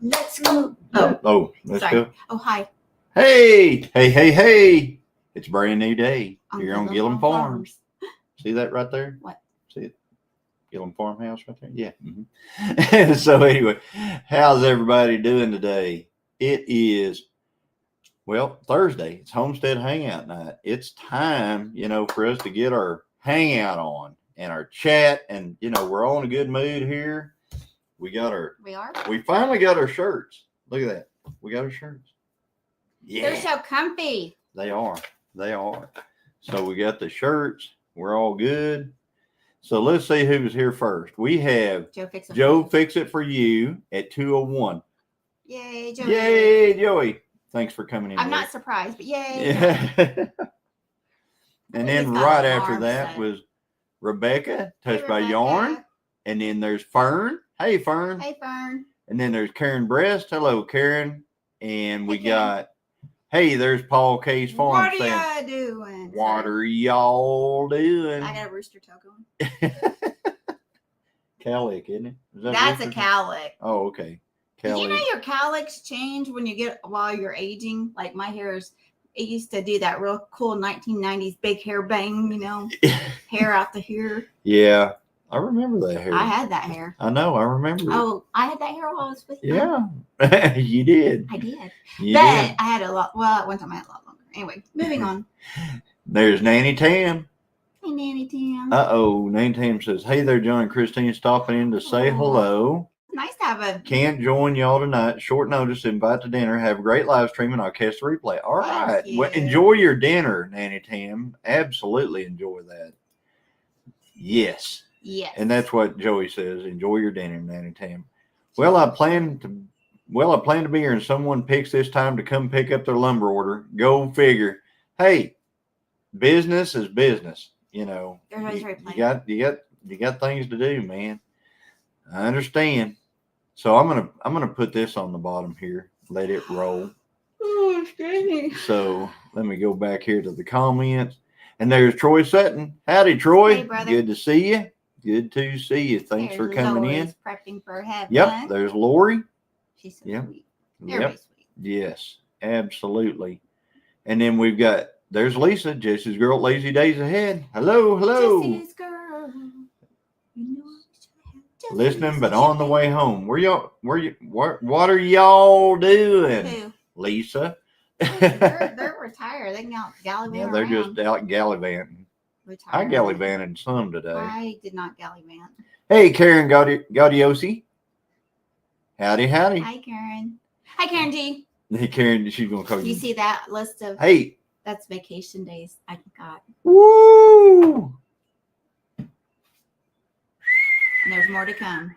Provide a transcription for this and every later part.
Let's go. Let's Sorry. go. Oh, hi. Hey. It's a brand new day. You're on Gilliam Farms. See that right there? What? See it? Gilliam Farmhouse right there? Yeah. Mm-hmm. So anyway, how's everybody doing today? It is, Thursday. It's Homestead Hangout night. It's time, for us to get our hangout on and our chat. And, we're all in a good mood here. We finally got our shirts. Look at that. We got our shirts. Yeah. They're so comfy. They are. So we got the shirts. We're all good. So let's see who's here first. We have Joe Fix It For You at 201. Yay, Joey. Yay, Joey. Thanks for coming in. I'm not surprised, but yay. Yeah. And then right after that was Rebecca, Touched by Yarn. And then there's Fern. Hey, Fern. Hey, Fern. And then there's Karen Brest. Hello, Karen. And we got, there's Paul K's Farm. What are y'all doing? What are y'all doing? I got a rooster tail going. Cowlick, isn't it? That's a cowlick. Oh, okay. Did you know your cowlicks change while you're aging? Like my hair it used to do that real cool 1990s big hair bang, hair out the hair. Yeah, I remember that hair. I had that hair. I know, I remember. Oh, I had that hair while I was with you. Yeah, you did. I did. I had a lot. Well, at one time I had a lot longer. Anyway, moving on. There's Nanny Tam. Hey, Nanny Tam. Nanny Tam says, hey there, John and Christine, stopping in to say hello. Nice to have Can't join y'all tonight. Short notice, invite to dinner. Have a great live stream and I'll catch the replay. All right. Well, enjoy your dinner, Nanny Tam. Absolutely enjoy that. Yes. Yes. And that's what Joey says. Enjoy your dinner, Nanny Tam. Well, I plan to be here and someone picks this time to come pick up their lumber order. Go figure. Hey, business is business. You got things to do, man. I understand. So I'm gonna put this on the bottom here. Let it roll. Oh, it's crazy. So let me go back here to the comments. And there's Troy Sutton. Howdy, Troy. Hey, brother. Good to see you. Good to see you. Thanks for coming in. Prepping for heaven. Yep. There's Lori. She's so sweet. Yep. Sweet. Yes, absolutely. And then there's Lisa, Jesse's girl, Lazy Days Ahead. Hello. Jesse's girl. Listening, but on the way home. What are y'all doing? Who? Lisa. They're retired. They can out gallivant. Yeah, they're just out gallivanting. Retired. I gallivanted some today. I did not gallivant. Hey, Karen Gaudiosi. Howdy. Hi, Karen. Hi, Karen G. Hey, Karen, she's going to call you. You see that list of... Hey. That's vacation days I got. Woo! And there's more to come.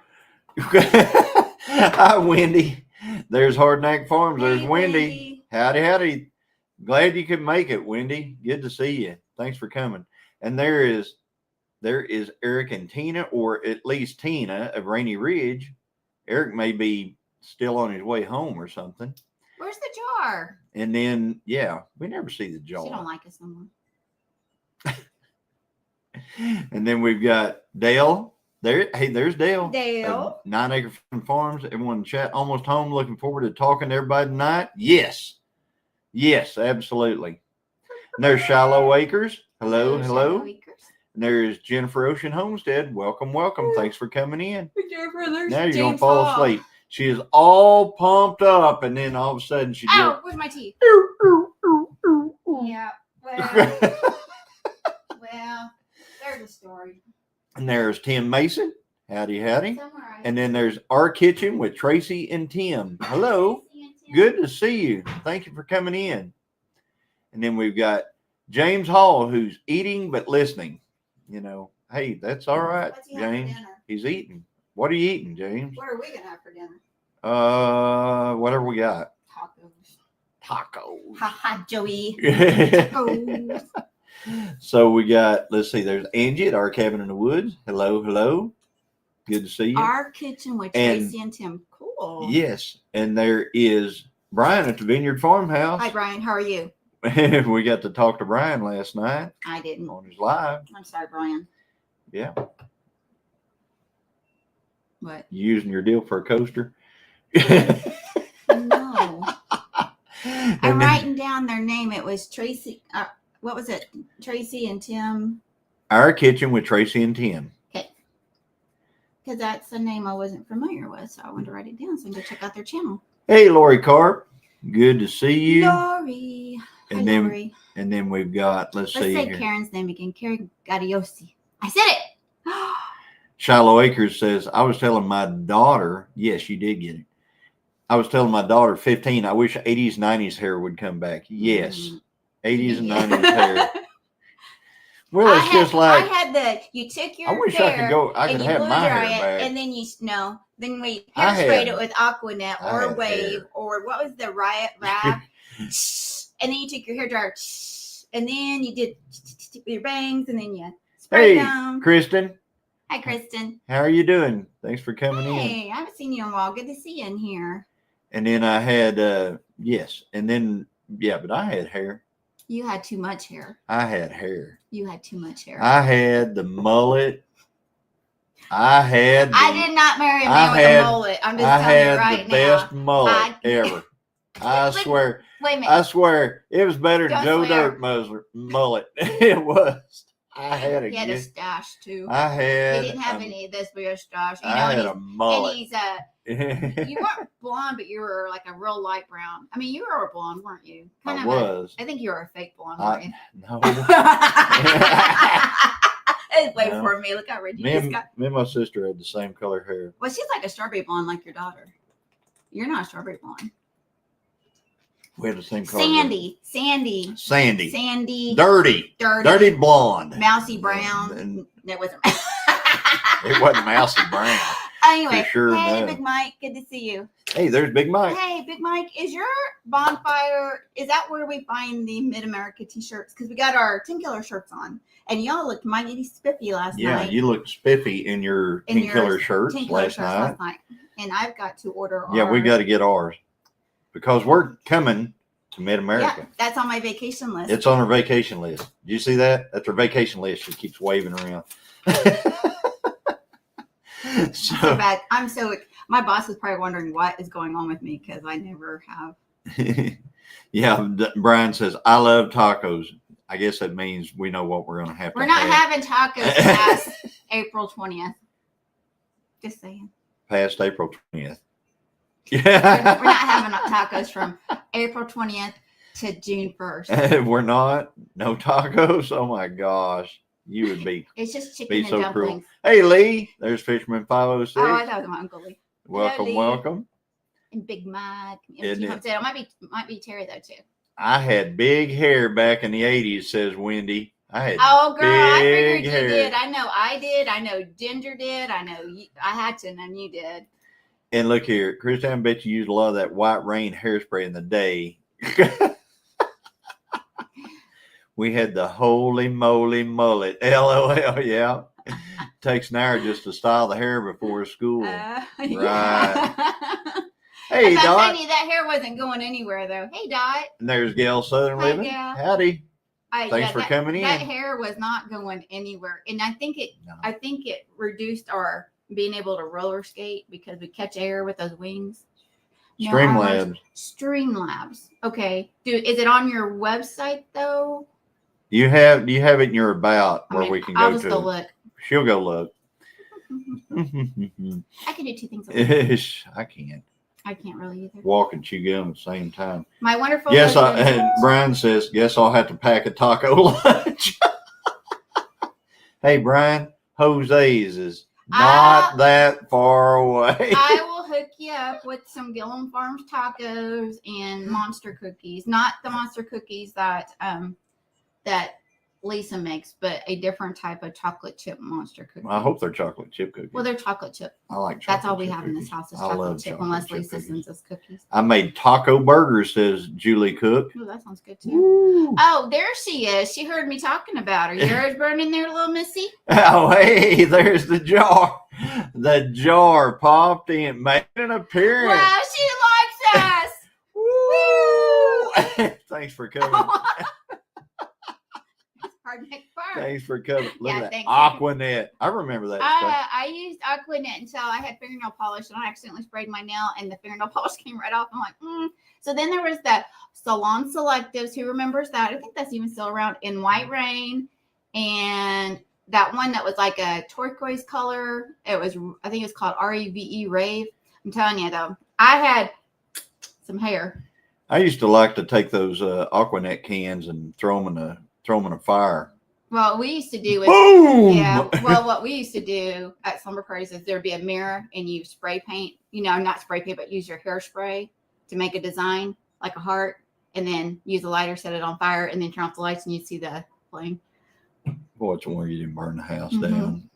Hi, Wendy. There's Hardnack Farms. There's Hey, Wendy. Howdy. Glad you could make it, Wendy. Good to see you. Thanks for coming. And there is Eric and Tina, or at least Tina of Rainy Ridge. Eric may be still on his way home or something. Where's the jar? And then, we never see the jar. She don't like us no more. And then we've got Dale. There's Dale. Dale. 9 Acre Farms. Everyone in chat, almost home. Looking forward to talking to everybody tonight. Yes, absolutely. And there's Shiloh Acres. Hello. And there's Jennifer Ocean Homestead. Welcome. Thanks for coming in. Jennifer, there's now you're James going to fall Hall. asleep. She is all pumped up, and then all of a sudden she Ow, where's my teeth? Yeah, well, there's a story. And there's Tim Mason. Howdy. And then there's Our Kitchen with Tracy and Tim. Hello. Good to see you. Thank you for coming in. And then we've got James Hall, who's eating but listening. Hey, that's all right, James. He's eating. What are you eating, James? What are we going to have for dinner? Whatever we got. Tacos. Ha, Joey. Tacos. So we got, let's see, there's Angie at Our Cabin in the Woods. Hello. Good to see you. Our Kitchen with Tracy and Tim. Cool. Yes. And there is Brian at the Vineyard Farmhouse. Hi, Brian. How are you? We got to talk to Brian last night. I didn't. On his live. I'm sorry, Brian. Yeah. What? You using your deal for a coaster? I'm then- writing down their name. It was Tracy. What was it? Tracy and Tim. Our Kitchen with Tracy and Tim. Okay. Because that's a name I wasn't familiar with, so I wanted to write it down so I can go check out their channel. Hey, Lori Carp. Good to see you. Lori. Hi, And then- Lori. And then we've got, let's Let's see say here. Karen's name again. Karen Gaddiosi. I said it. Shiloh Acres says, I was telling my daughter, yes, you did get it. I was telling my daughter, 15, I wish 80s, 90s hair would come back. Yes, 80s and 90s hair. Well, it's just like, I had you took your I wish hair I could go, I and could you have blew my dry hair it, back. and then then we I hairsprayed had- it with Aquanet I or had Wave hair. or what was the Riot Wrap, and then you took your hair dryer, and then you did your bangs, and then you sprayed Hey, them. Kristen, Hi, Kristen. how are you doing? Thanks for coming in. Hey, I haven't seen you in a while. Good to see you in here. And then I had, yes, and then, yeah, but I had hair. You had too much hair. I had hair. You had too much hair. I had the mullet. I I did not marry a man with a mullet. I'm just I telling you had right the now. best mullet ever. I Wait- swear. Wait a minute. I swear. It was better than Don't Joe swear. Dirt mullet. It was. I had a He had a good. stash too. I had. He didn't have any of this big stash. You I know, had and a he's, mullet. you weren't blonde, but you were like a real light brown. I mean, you were a blonde, weren't you? I was. I think you were a fake blonde, weren't you? No. Wait No. for me. Look how red you me, just and, got. me and my sister had the same color hair. Well, she's like a strawberry blonde, like your daughter. You're not a strawberry blonde. We had the same color. hair. Sandy, Sandy. Dirty blonde. mousy brown. And It wasn't. it wasn't mousy brown. Anyway, For sure, hey, no. Big Mike, good to see you. Hey, there's Big Mike. Hey, Big Mike, is your bonfire, is that where we find the Mid-America t-shirts? Because we got our 10 Killer shirts on, and y'all looked mighty spiffy last Yeah, night. you looked spiffy in your in 10 your Killer shirts 10 Killer last shirts night. And I've got to order Yeah, we our- got to get ours because we're coming to Mid Yeah, America. that's on my vacation list. It's on our vacation list. Do you see that? That's our vacation list. She keeps waving around. so so, bad. My boss is probably wondering what is going on with me because I never have. yeah, Brian says, I love tacos. I guess that means we know what we're going to have We're to not have. having tacos past April 20th. Just saying. Past April 20th. We're not having tacos from April 20th to June 1st. We're not. No tacos. Oh my gosh. You would be It's just chicken be and so dumplings. cruel. Hey Lee, there's Fisherman 506. Oh, I thought it was my Uncle Lee. welcome, Lee. welcome. And Big Mike. Isn't MT it? Homestead. It might be Terry though too. I had big hair back in the 80s, says Wendy. I had Oh girl, I big figured hair. you did. I know I did. I know Ginger did. I know I had to, and then you did. And look here, Christian, I bet you used a lot of that White Rain hairspray in the day. We had the holy moly mullet. LOL, yeah. Takes an hour just to style the hair before school. Yeah. Hey, I'm Dot. telling you, that hair wasn't going anywhere though. Hey, Dot. And there's Gail Southern Hi, Living. Gail. Howdy. Thanks for coming That in. hair was not going anywhere, and I think it No. reduced our being able to roller skate because we catch air with those wings. No, Streamlabs. Streamlabs. Okay, dude, is it on your website though? Do you have it in your about where we can I'll go just go to? look. She'll go look. I can do two things. At once. Ish, I can't I can't really either. walk and chew gum at the same time. My wonderful. Yes, husband- and Brian says, guess I'll have to pack a taco lunch. Hey, Brian, Jose's is not that far away. I will hook you up with some Gilliam Farms tacos and monster cookies. Not the monster cookies that that Lisa makes, but a different type of chocolate chip monster cookie. I hope they're chocolate chip cookies. Well, they're chocolate chip. I like chocolate That's all we chip have in this cookies. house is I chocolate love chip, chocolate unless chip Lisa cookies. sends us cookies. I made taco burgers, says Julie Cook. Oh, that sounds good too. Woo. Oh, there she is. She heard me talking about her. Yours burning there, little missy? Oh, hey, there's the jar. The jar popped in, made an appearance. Wow, she likes us. Woo! Thanks for coming. Are hardneck farm. Thanks for coming. Look Yeah, at that thanks. Aquanet. I remember that stuff. I used Aquanet until I had fingernail polish and I accidentally sprayed my nail and the fingernail polish came right off. I'm like, So then there was the Salon Selectives. Who remembers that? I think that's even still around, in White Rain. And that one that was like a turquoise color. I think it was called REVE Rave. I'm telling you though, I had some hair. I used to like to take those Aquanet cans and throw them in a fire. Well, we used to do is, boom. Yeah. Well, what we used to do at slumber parties is there'd be a mirror and you spray paint. Not spray paint, but use your hairspray to make a design like a heart, and then use a lighter, set it on fire, and then turn off the lights, and you'd see the flame. Boy, it's a wonder you didn't burn the house Mm-hmm. down.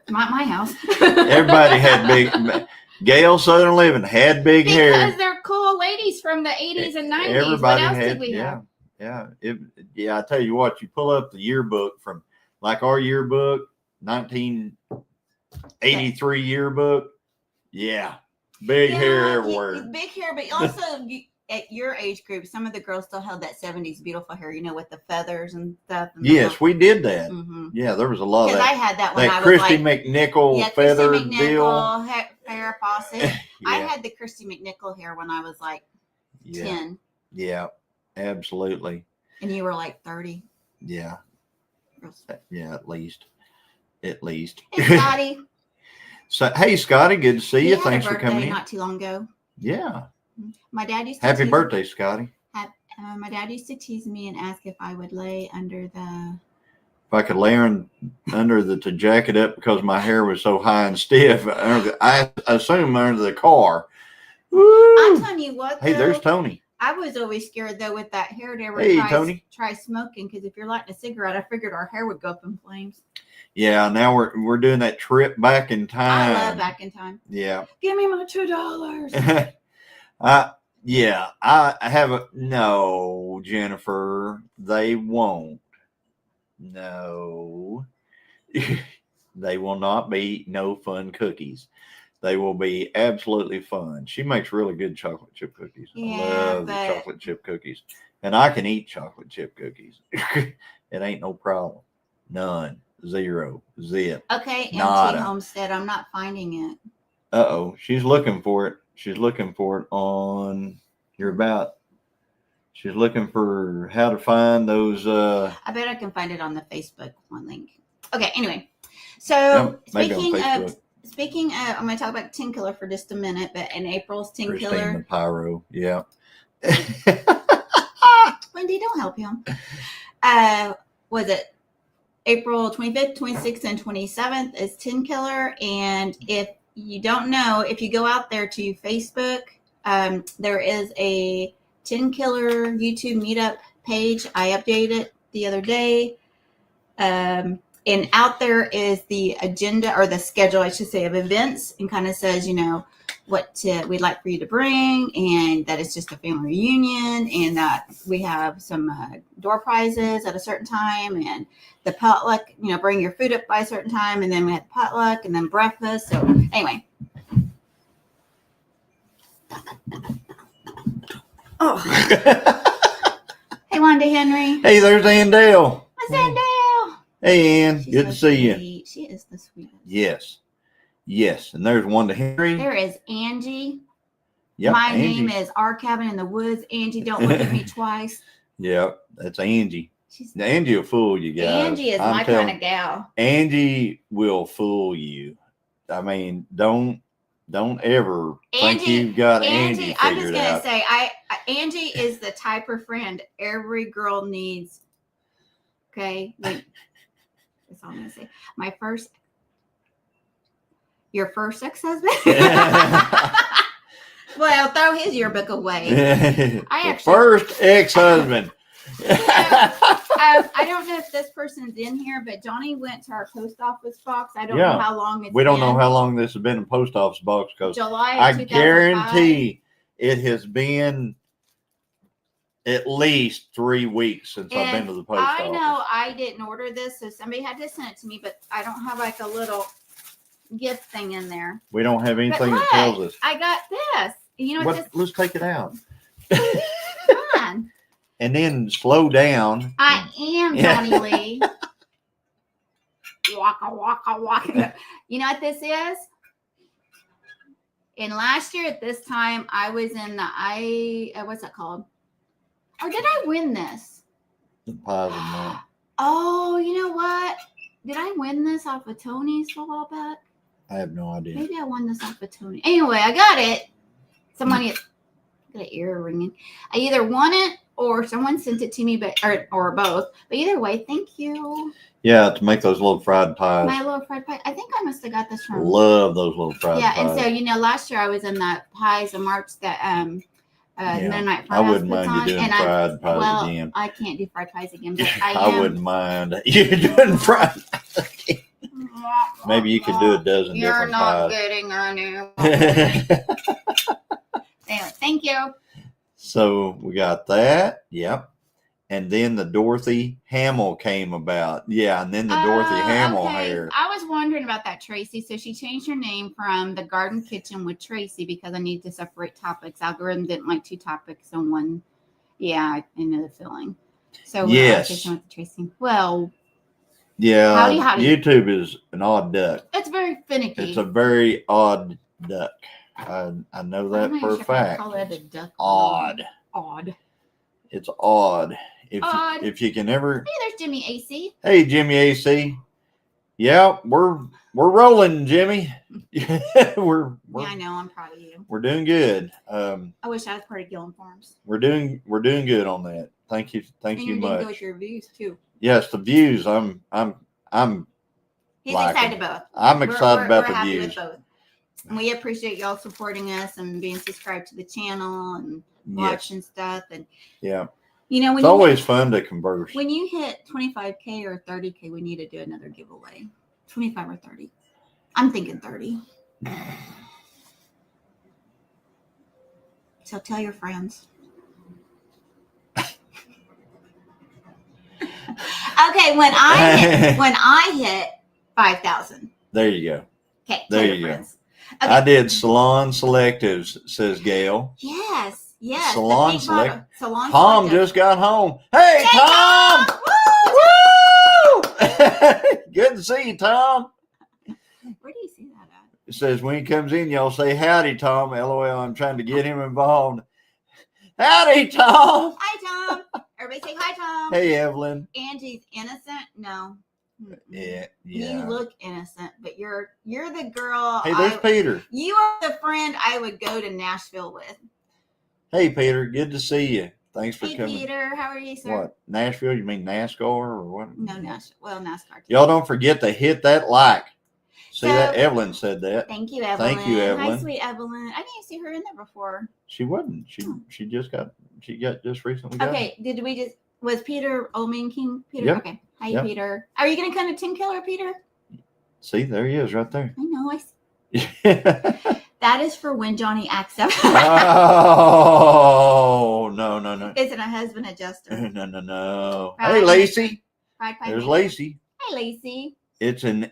Not my house. Everybody had big. Gail Southern Living had big hair. Because they're cool ladies from the 80s and 90s. Everybody what else had, did we have? Yeah. I tell you what, you pull up the yearbook from, like our yearbook, 1983 yearbook. Yeah, big hair everywhere. Big hair, but also at your age group, some of the girls still held that 70s beautiful hair, with the feathers and stuff. And yes, we did that. Mm-hmm. Yeah, there was a lot of Because that. I had that when I was Christy like, McNichol feather deal. Farrah Fawcett. Yeah. I had the Christy McNichol hair when I was like 10. Yeah, absolutely. And you were like 30. Yeah. Yeah, at least. Hey, Scotty. So, hey, Scotty, good to see you. Had Thanks a for coming birthday in. not too long ago. Yeah. My dad used to Happy birthday, Scotty. My dad used to tease me and ask if I would lay under the. If I could lay under to jack it up because my hair was so high and stiff. I assume under the car. Woo! I'm telling you what. Hey, though, there's Tony. I was always scared though with that hair to ever try smoking, because if you're lighting a cigarette, I figured our hair would go up in flames. Yeah, now we're doing that trip back in time. I love back in time. Yeah. Give me my $2. I have no, Jennifer, they won't. No. They will not be no fun cookies. They will be absolutely fun. She makes really good chocolate chip cookies. I love the chocolate chip cookies. And I can eat chocolate chip cookies. It ain't no problem. None. Zero. Zip. Okay, empty Homestead. I'm not finding it. Uh-oh. She's looking for it. She's looking for it on your about. She's looking for how to find those. I bet I can find it on the Facebook one link. Okay, anyway. So speaking of, I'm going to talk about Tin Killer for just a minute, but in April's Tin Killer. The Pyro, yeah. Wendy, don't help him. Was it April 25th, 26th, and 27th is Tin Killer. And if you don't know, if you go out there to Facebook, there is a Tin Killer YouTube meetup page. I updated it the other day. And out there is the agenda, or the schedule, I should say, of events, and kind of says, what we'd like for you to bring, and that it's just a family reunion, and that we have some door prizes at a certain time, and the potluck, bring your food up by a certain time, and then we had the potluck, and then breakfast. So anyway. Oh. Hey, Wanda Henry. Hey, there's Andale. What's Andale? Hey, Ann. Good to see you. She is the sweetest. Yes. And there's Wanda Henry. There is Angie. Yep, My Angie. name is Our Cabin in the Woods. Angie, don't look at me twice. Yep, that's Angie. Angie will fool you guys. Angie is my kind of gal. Angie will fool you. I mean, don't ever think you've got Angie figured out. I'm just gonna say, Angie is the type of friend every girl needs. Okay, that's all I'm gonna say. Your first ex-husband. Well, throw his yearbook away. First ex-husband. I don't know if this person's in here, but Johnny went to our post office box. I don't know how long it's been. We don't know how long this has been in post office box, because July I 2005. guarantee it has been at least 3 weeks since I've been to the post office. I know I didn't order this, so somebody had to send it to me, but I don't have like a little gift thing in there. We don't have anything that tells us. I got this. Let's take it out. Come on. and then slow down. I am Yeah. Johnny Lee. Waka, waka, waka. You know what this is? And last year at this time, I was in the what's that called? Or did I win this? The pies and that. Oh, you know what? Did I win this off of Tony's a while back? I have no idea. Maybe I won this off of Tony. Anyway, I got it. Somebody got an ear ringing. I either won it or someone sent it to me, but or both. But either way, thank you. Yeah, to make those little fried pies. My little fried pie. I think I must have got this from. Love those little fried pies. Yeah, and so last year I was in that Pies of March that Mennonite I Farmhouse wouldn't puts mind on, you doing and fried pies well, again. I can't do fried pies again, but I wouldn't mind you doing fried pies again. Maybe you could do a dozen You're different not pies. getting any. Anyway, thank you. So we got that. Yep. And then the Dorothy Hamill came about. Yeah, and then the Dorothy Hamill hair. I was wondering about that, Tracy. So she changed her name from the Garden Kitchen with Tracy because I needed to separate topics. Algorithm didn't like 2 topics on one. Yeah, I know the feeling. So yes. Kitchen with Tracy. Well, yeah, howdy. YouTube is an odd duck. It's very finicky. It's a very odd duck. I know that for a fact. Call it a duck. Odd. It's odd. If you can ever. Hey, there's Jimmy AC. Hey, Jimmy AC. Yeah, we're rolling, Jimmy. we're yeah, I know. I'm proud of you. We're doing good. I wish I was part of Gilliam Farms. We're doing good on that. Thank you much. You're doing good with your views too. Yes, the views. I'm. He's excited about. I'm excited about the happy views. With both. And we appreciate y'all supporting us and being subscribed to the channel and watching stuff. And yeah, when it's always fun to converse. When you hit 25K or 30K, we need to do another giveaway. 25 or 30. I'm thinking 30. So tell your friends. Okay, when I hit 5,000. There you go. Okay, there you friends. go. Okay. I did salon selectives, says Gail. Yes. Salon select. Salon Tom selective. just got home. Hey, Tom! Woo! Good to see you, Tom. Where do you see that at? It says when he comes in, y'all say howdy, Tom. LOL. I'm trying to get him involved. Howdy, Tom. Hi, Tom. Everybody say hi, Tom. Hey, Evelyn. Angie's innocent? No. Yeah. You look innocent, but you're the girl. Hey, there's Peter. You are the friend I would go to Nashville with. Hey, Peter. Good to see you. Thanks for coming. Hey, Peter. How are you, sir? What? Nashville? You mean NASCAR or what? No, Nashville. Well, NASCAR. Too. Y'all don't forget to hit that like. See that? Evelyn said that. Thank you, Evelyn. Thank you, Evelyn. Hi, sweet Evelyn. I didn't see her in there before. She wasn't. She got just recently. Okay. Was Peter Old Man King? Peter. Yep. Okay. Hi, Peter. Are you gonna come to Tim Keller, Peter? See, there he is, right there. I know. That is for when Johnny acts up. Oh no! It's a husband adjuster. No. Right. Hey, Lacey. Right, There's Lacey. Hi, Lacey. It's an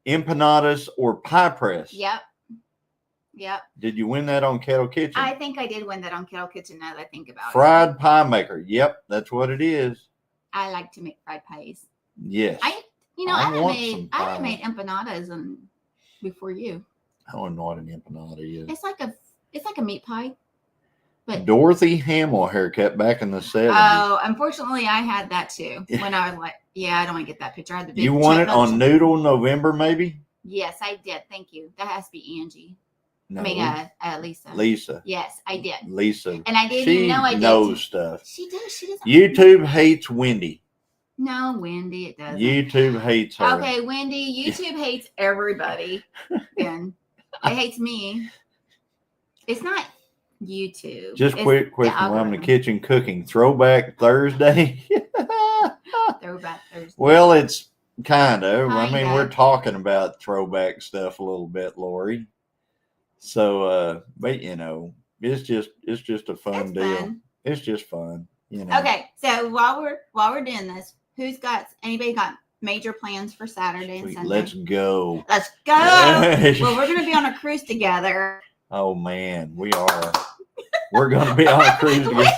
empanadas or pie press. Yep. Did you win that on Kettle Kitchen? I think I did win that on Kettle Kitchen. Now that I think about Fried pie maker. Yep, that's what it is. I like to make fried pies. Yes. I haven't made empanadas before you. I don't know what an empanada is. It's like a meat pie. But Dorothy Hamill haircut back in the 70s. Oh, unfortunately, I had that too. When I was like, I don't want to get that picture. I had the big You won it chipmunks. on Noodle November, maybe? Yes, I did. Thank you. That has to be Angie. No. I mean, Lisa. Lisa. Yes, I did. Lisa. And I didn't she even know I did. knows stuff. She does. She doesn't. YouTube hates Wendy. No, Wendy, it doesn't. YouTube hates her. Okay, Wendy, YouTube hates everybody. Then it hates me. It's not YouTube. Just quick question while I'm in the algorithm. kitchen cooking. Throwback Thursday. Throwback Thursday. Well, it's kind of. I mean, Kinda. we're talking about throwback stuff a little bit, Lori. So, but it's just a fun It's deal. fun. It's just fun. Okay, so while we're doing this, anybody got major plans for Saturday and Sunday? Let's go. Let's go. Well, we're gonna be on a cruise together. Oh man, we are. We're gonna be on a cruise together.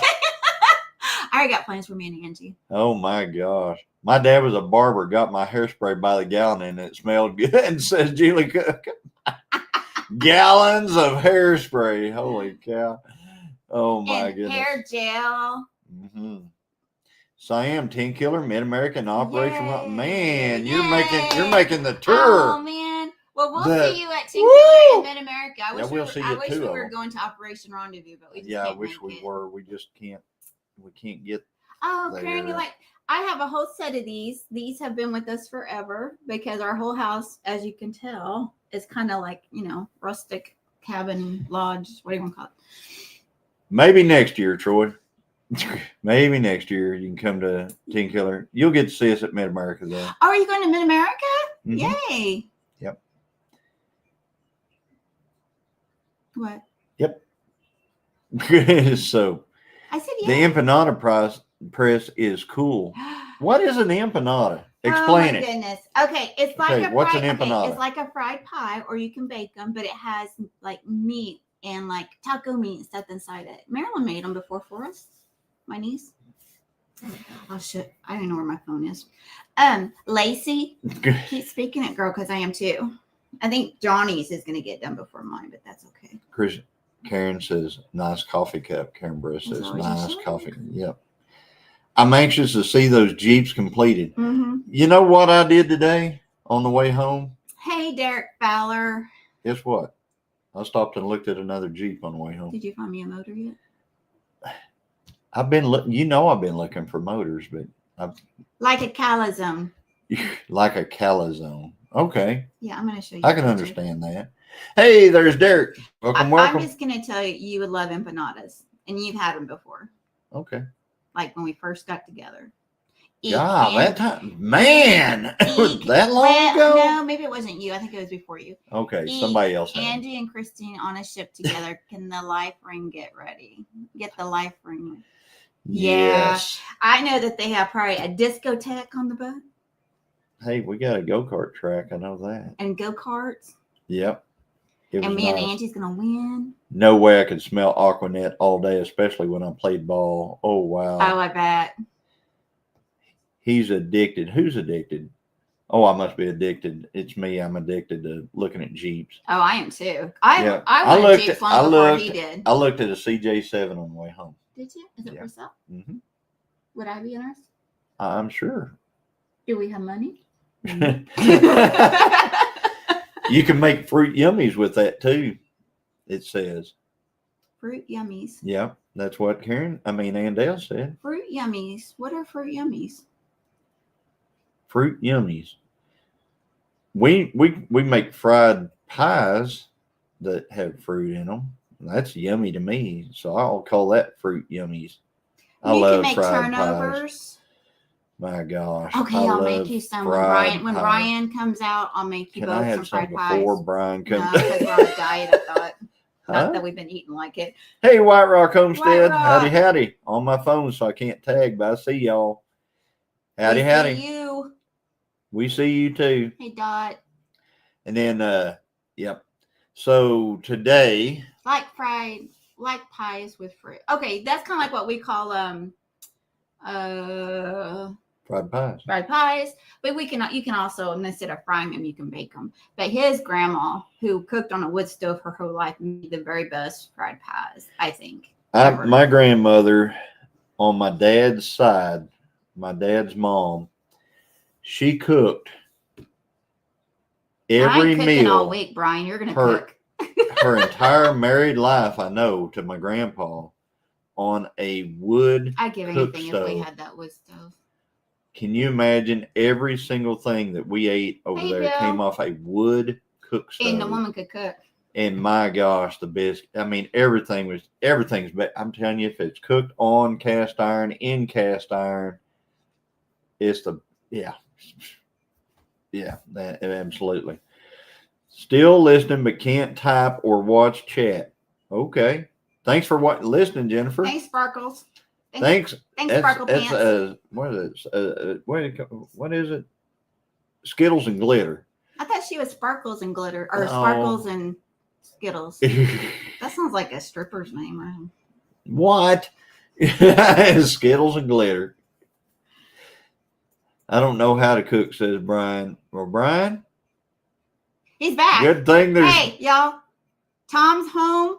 I already got plans for me and Angie. Oh my gosh. My dad was a barber, got my hairspray by the gallon and it smelled good and says Julie Cook. Gallons of hairspray. Holy cow. Oh my and goodness. Hair gel. Mm-hmm. Sam, 10 Killer, Mid-American Operation. Yay. Man, Yay. you're making the tour. Oh man. Well, we'll see you at 10 Woo. Killer in Mid-America. I wish, we'll see you I wish we too. were going to Operation Rendezvous, but we just I can't wish make we it. were. We just can't. We can't get. Oh, there. Karen, I have a whole set of these. These have been with us forever because our whole house, as you can tell, is kind of like, rustic cabin lodge. What do you want to call it? Maybe next year, Troy. Maybe next year you can come to 10 Killer. You'll get to see us at Mid-America though. Oh, are you going to Mid-America? Mm-hmm. Yay. Yep. What? Yep. So I said the yeah. empanada press is cool. What is an empanada? Explain it. Oh my goodness. Okay, it's like Okay, a what's fried, an empanada? it's like a fried pie, or you can bake them, but it has like meat and like taco meat and stuff inside it. Marilyn made them before for us. My niece. Oh shit! I don't know where my phone is. Lacey, keep speaking it, girl, because I am too. I think Johnny's is gonna get done before mine, but that's okay. Karen says nice coffee cup. Karen Bruce says always nice a coffee. Yep. I'm anxious to see those Jeeps completed. Mm-hmm. You know what I did today on the way home? Hey, Derek Fowler. Guess what? I stopped and looked at another Jeep on the way home. Did you find me a motor yet? I've been looking for motors, but like a calazone. Like a calazone. Okay. Yeah, I'm gonna show you. I can understand that. Hey, there's Derek. Welcome. I'm just gonna tell you, you would love empanadas, and you've had them before. Okay. Like when we first got together. God, that time, man, that long ago? No, maybe it wasn't you. I think it was before you. Okay, somebody else. Angie and Christine on a ship together. Can the life ring get ready? Get the life ring. Yes. Yeah, I know that they have probably a discotheque on the boat. Hey, we got a go-kart track. I know that. And go-karts. Yep. And me and Angie's gonna win. No way I could smell Aquanet all day, especially when I played ball. Oh wow. Oh, I bet. He's addicted. Who's addicted? Oh, I must be addicted. It's me. I'm addicted to looking at Jeeps. Oh, I am too. I wanted Jeeps long before he did. I looked at a CJ7 on the way home. Did you? Is it for sale? Mm-hmm. Would I be interested? I'm sure. Do we have money? You can make fruit yummies with that too. It says. Fruit yummies. Yep, that's what Andale said. Fruit yummies. What are fruit yummies? Fruit yummies. We make fried pies that have fruit in them. That's yummy to me, so I'll call that fruit yummies. I love fried turnovers. Pies. My gosh. Okay, I'll make you some when Brian comes out. I'll make you both some fried pies. Before Brian comes. No, because we're on a diet. I thought. Not that we've been eating like it. Hey, White Rock Homestead. White Rock. Howdy. On my phone, so I can't tag, but I see y'all. Howdy. We see you too. Hey, Dot. And then, yep. So today. Like pies with fruit. Okay, that's kind of like what we call fried pies. But you can also, instead of frying them, you can bake them. But his grandma, who cooked on a wood stove her whole life, made the very best fried pies, I think. My grandmother on my dad's side, my dad's mom, she cooked every meal all week, Brian. You're gonna cook. Her entire married life, I know, to my grandpa on a wood. I'd give anything if we had that wood stove. Can you imagine every single thing that we ate over there came off a wood cook stove? And the woman could cook. And my gosh, the best. I mean, everything's. But I'm telling you, if it's cooked on cast iron, in cast iron, it's that absolutely. Still listening, but can't type or watch chat. Okay. Thanks for listening, Jennifer. Thanks, Sparkles. Thanks, Sparkle Pants. What is it? Skittles and glitter. I thought she was Sparkles and Glitter, or Sparkles and Skittles. That sounds like a stripper's name, right? What? Skittles and glitter. I don't know how to cook, says Brian. Well, Brian, He's back. good thing there's. Hey, y'all. Tom's home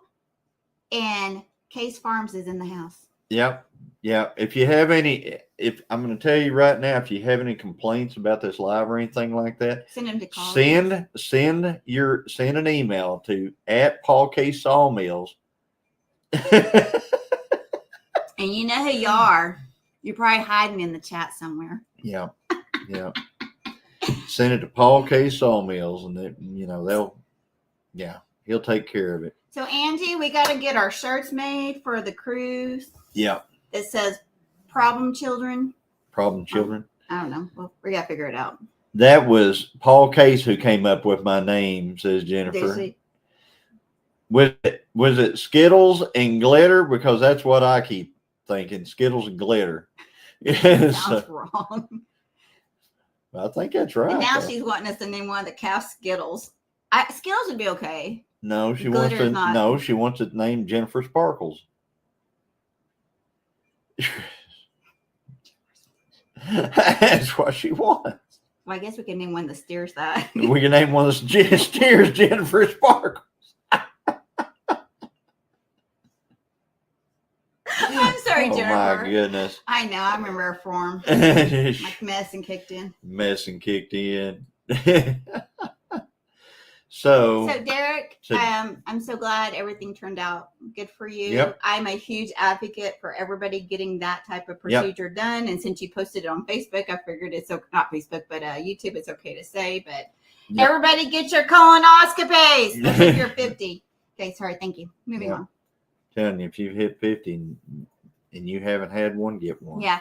and Case Farms is in the house. Yep. If you have any, if I'm going to tell you right now, if you have any complaints about this live or anything like that, Send him to call. send an email to @PaulK.Sawmills. And you know who you are. You're probably hiding in the chat somewhere. Yeah. Send it to Paul K. Sawmills, and he'll take care of it. So Angie, we got to get our shirts made for the cruise. Yeah. It says "Problem Children." Problem children. I don't know. Well, we got to figure it out. That was Paul Case who came up with my name, says Jennifer. Daisy. Was it Skittles and glitter? Because that's what I keep thinking. Skittles and glitter. Sounds wrong. I think that's right. And now she's wanting us to name one of the calf Skittles. Skittles would be okay. No, she Glitter's wants to. not. No, she wants it named Jennifer Sparkles. That's what she wants. Well, I guess we can name one of the steers that. We can name one of the steers Jennifer Sparkles. I'm sorry, Oh Jennifer. my goodness. I know. I remember her form. Like messing kicked in. Messing kicked in. So Derek, I'm so glad everything turned out good for you. Yep. I'm a huge advocate for everybody getting that type of procedure done. And since you posted it on Facebook, I figured it's not Facebook, but YouTube, it's okay to say. But everybody get your colonoscopies, especially if you're 50. Okay, sorry, thank you. Moving on. Telling you, if you've hit 50 and you haven't had one, get one. Yeah.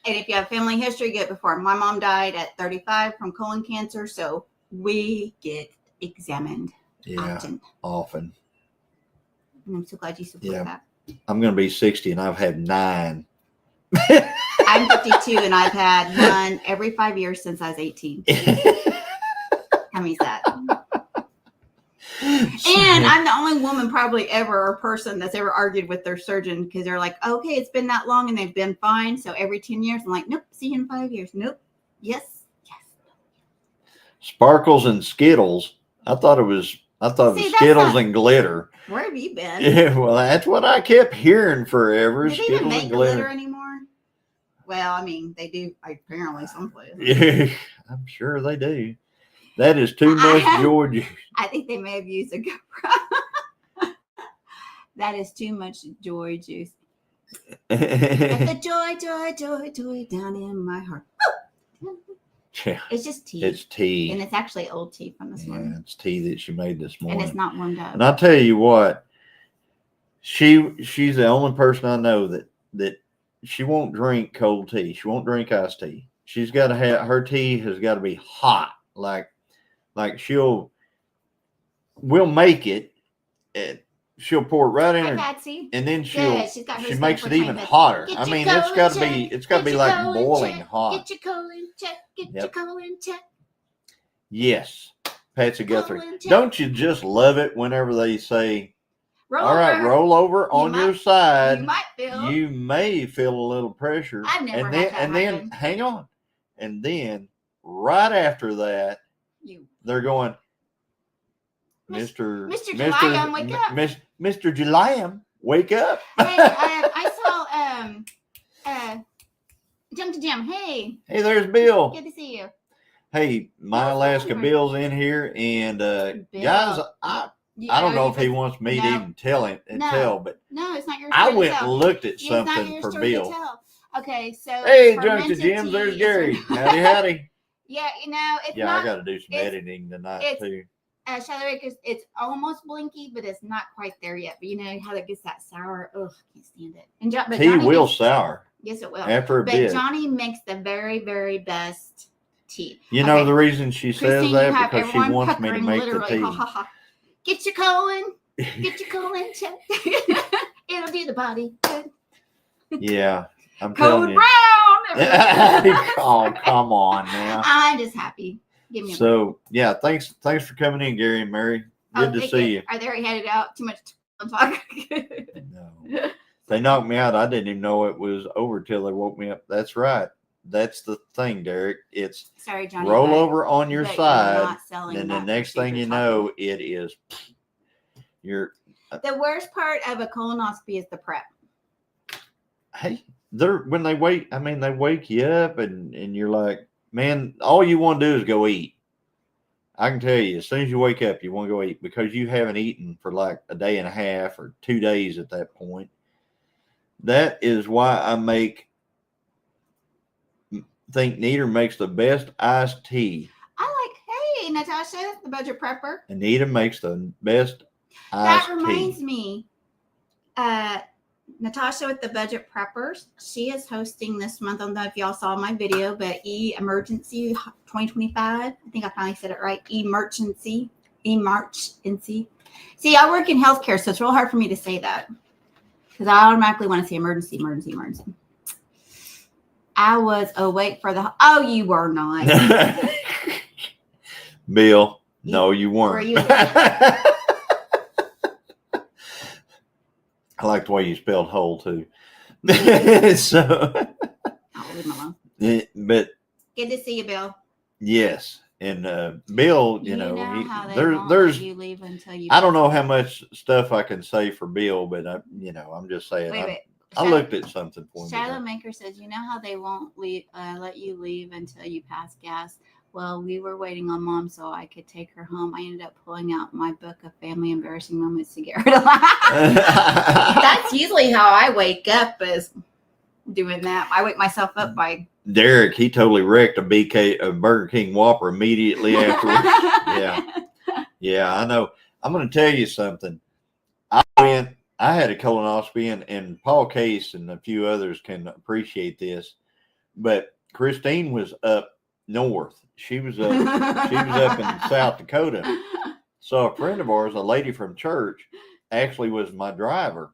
And if you have family history, get it before. My mom died at 35 from colon cancer, so we get examined often. And I'm so glad you support that. I'm going to be 60 and I've had 9. I'm 52 and I've had one every 5 years since I was 18. How many's that? And I'm the only woman probably ever or person that's ever argued with their surgeon because they're like, okay, it's been that long and they've been fine. So every 10 years, I'm like, nope, see you in 5 years. Nope. Yes. Sparkles and Skittles. I thought it was Skittles and glitter. Where have you been? Yeah, well, that's what I kept hearing forever. Do they even make glitter anymore? Well, I mean, they do apparently someplace. Yeah, I'm sure they do. That is too much joy juice. I think they may have used a GoPro. That is too much joy juice. The joy down in my heart. Yeah. It's just tea. It's tea. And it's actually old tea from this morning. Yeah, it's tea that she made this morning. And it's not warmed up. And I'll tell you what, she's the only person I know that she won't drink cold tea. She won't drink iced tea. She's got to have, her tea has got to be hot. Like we'll make it. She'll pour it right in her, Patsy. and then she makes it for even hotter. I mean, it's got to be like boiling hot. Get your colon check. Get your colon check. Yes, Patsy Guthrie. Don't you just love it whenever they say, "All right, roll over on your side." You may feel a little pressure. I've never had that and then hang on, and then right after that, they're going, Mr. Gilliam, wake up. Mr. Gilliam, wake up. Hey, I saw Jump to Jim. Hey, there's Bill. Good to see you. Hey, my Alaska Bill's in here, and guys, I don't know if he wants me to even tell, but no, it's not your story. I went and looked at something for Bill. Okay, so hey, Jump to Jim's, there's Gary. Howdy. Yeah, it's I got to do some editing tonight too. Shelly, it's almost blinky, but it's not quite there yet. But you know how it gets that sour. Ugh, can't stand it. And tea will sour. Yes, it will. After a bit. But Johnny makes the very, very best tea. You know the reason she says that? Because she wants me to make the tea. Get your colon check. It'll do the body good. Yeah, I'm telling you. Brown. Oh, come on now. I'm just happy. Give me a thanks for coming in, Gary and Mary. Good to see you. Are they already headed out? Too much talk. No. They knocked me out. I didn't even know it was over till they woke me up. That's right. That's the thing, Derek. It's sorry, Johnny. roll over on your but you're side, not selling and the that next thing procedure you chocolate. know, it is you're. The worst part of a colonoscopy is the prep. Hey, they're when they wake. I mean, they wake you up, and you're like, man, all you want to do is go eat. I can tell you, as soon as you wake up, you want to go eat because you haven't eaten for like a day and a half or 2 days at that point. That is why I think Nita makes the best iced tea. Hey, Natasha, the budget prepper. Anita makes the best iced tea. That reminds me, Natasha with the budget preppers, she is hosting this month. I don't know if y'all saw my video, but Emergency 2025. I think I finally said it right. Emergency. See, I work in healthcare, so it's real hard for me to say that because I automatically want to say emergency. I was awake for the. Oh, you were not. Bill, no, you weren't. Were you? I like the way you spelled whole too. So, I'll leave him alone. But Good to see you, Bill. yes, and Bill, there's you leave until you. I don't know how much stuff I can say for Bill, but I'm just saying. Wait. I looked at something for Shadow me. Maker says, you know how they won't let you leave until you pass gas? Well, we were waiting on Mom so I could take her home. I ended up pulling out my book of family embarrassing moments to get her to laugh. That's usually how I wake up, is doing that. I wake myself up by... Derek, he totally wrecked a Burger King Whopper immediately afterwards. Yeah, I know. I'm going to tell you something. I had a colonoscopy, and Paul Case and a few others can appreciate this, but Christine was up north. She was up in South Dakota. So a friend of ours, a lady from church, actually was my driver,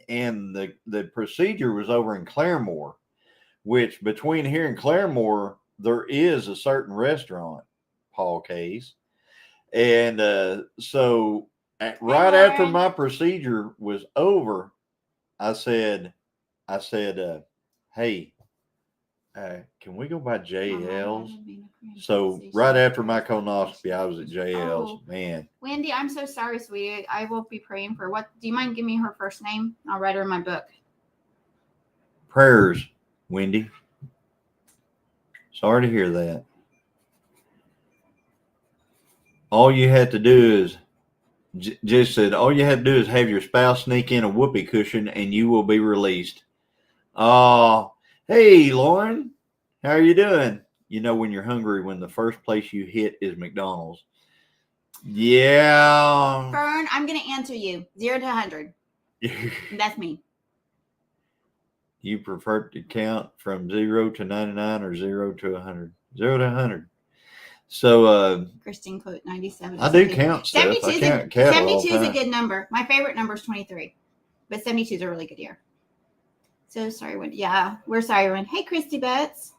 and the procedure was over in Claremore, which between here and Claremore there is a certain restaurant, Paul Case, and so. Right after my procedure was over, I said, hey, can we go by JL's? So right after my colonoscopy, I was at JL's. Man. Wendy, I'm so sorry, sweetie. I will be praying for what? Do you mind giving me her first name? I'll write her in my book. Prayers, Wendy. Sorry to hear that. All you had to do is just said, all you have to do is have your spouse sneak in a whoopee cushion and you will be released. Oh, hey, Lauren, how are you doing? You know, when you're hungry, when the first place you hit is McDonald's. Yeah. Fern, I'm going to answer you 0 to 100. That's me. You prefer to count from 0 to 99 or 0 to 100? 0 to 100. So, Christine quote 97. I do count stuff. 72 is a good number. My favorite number is 23, but 72 is a really good year. So sorry, Wendy. Yeah, we're sorry, Wendy. Hey, Christy Betts.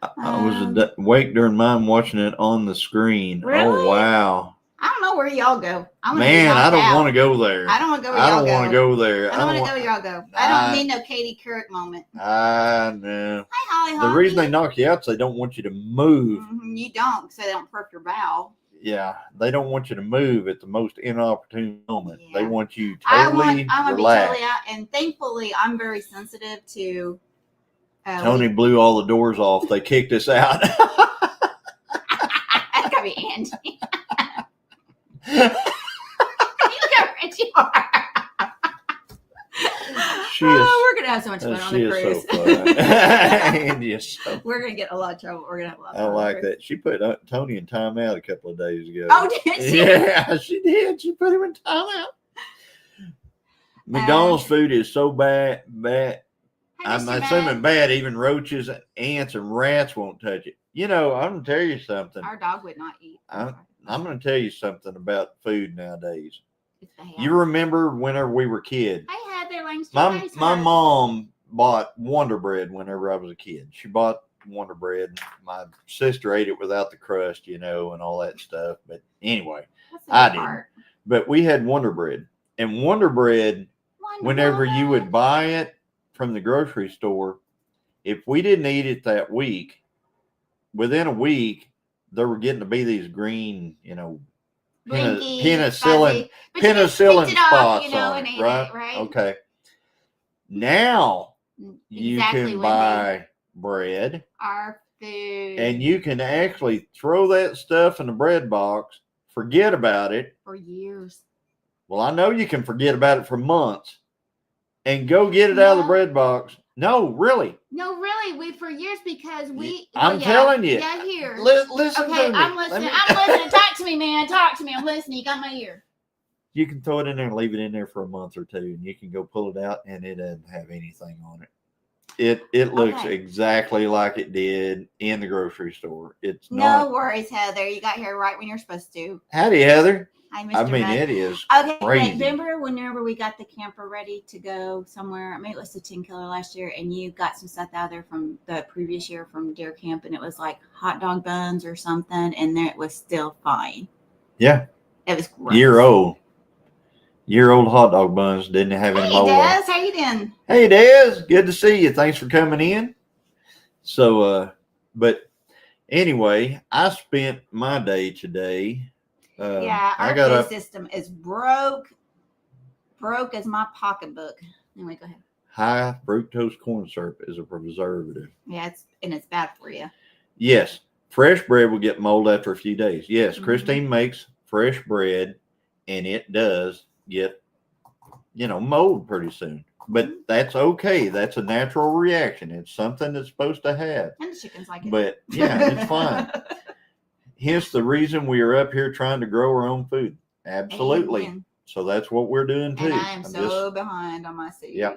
I was awake during mine watching it on the screen. Really? Oh, wow. I don't know where y'all go. Man, I don't want to go there. I don't want to go where y'all go. I don't want to go there. I don't want to go where y'all go. I don't need no Katie Couric moment. I know. Hi, Holly. The reason they knock you out is they don't want you to move. Mm-hmm. You don't, so they don't perk your bow. Yeah, they don't want you to move at the most inopportune moment. Yeah. They want you totally relaxed. I want to be totally out, and thankfully, I'm very sensitive to... Tony blew all the doors off. They kicked us out. That's got to be Angie. You know how rich you are. We're going to have so much fun on the cruise. So fun. Andy is so We're going to get a lot of trouble. We're going to have a lot of fun. I like that. She put Tony in timeout a couple of days ago. Oh, did she? Yeah, she did. She put him in timeout. McDonald's food is so bad. I'm assuming bad. Even roaches, ants, and rats won't touch it. You know, I'm going to tell you something. Our dog would not eat. I'm going to tell you something about food nowadays. You remember whenever we were kids? I had their lunch. My mom bought Wonder Bread whenever I was a kid. She bought Wonder Bread. My sister ate it without the crust, and all that stuff. But anyway, I didn't. But we had Wonder Bread. And Wonder Bread whenever you would buy it from the grocery store, if we didn't eat it that week, within a week, there were getting to be these green, Blinky, penicillin but you just picked spots it off, on and it, ate right? it, right? Okay. Now you Exactly, can Wendy. buy bread, Our food, and you can actually throw that stuff in the bread box, forget about it. For years. Well, I know you can forget about it for months and go get it out of the bread box. No, really. No, really. For years because I'm telling you. Yeah, here. Listen to me. I'm listening. I'm listening. Talk to me, man. Talk to me. I'm listening. You got my ear. You can throw it in there and leave it in there for a month or two, and you can go pull it out, and it doesn't have anything on it. It looks exactly like it did in the grocery store. It's no worries, Heather. You got here right when you're supposed to. Howdy, Heather. Hi, Mr. I mean, Mudd. it is okay. crazy. Remember whenever we got the camper ready to go somewhere? I mean, it was the 10 killer last year, and you got some stuff out there from the previous year from deer camp, and it was like hot dog buns or something, and there it was still fine. Yeah, it was gross. Year-old hot dog buns didn't have any mold on. Hey, Des, how you doing? Hey, Des, good to see you. Thanks for coming in. So, but anyway, I spent my day today. Our food system is broke as my pocketbook. Anyway, go ahead. High fructose corn syrup is a preservative. Yeah, it's bad for you. Yes, fresh bread will get mold after a few days. Yes, Christine makes fresh bread, and it does get, mold pretty soon. But that's okay. That's a natural reaction. It's something that's supposed to have. And the chickens like it. But yeah, it's fine. Hence the reason we are up here trying to grow our own food. Absolutely. Amen. So that's what we're doing too. And I am so behind on my seeds. Yeah.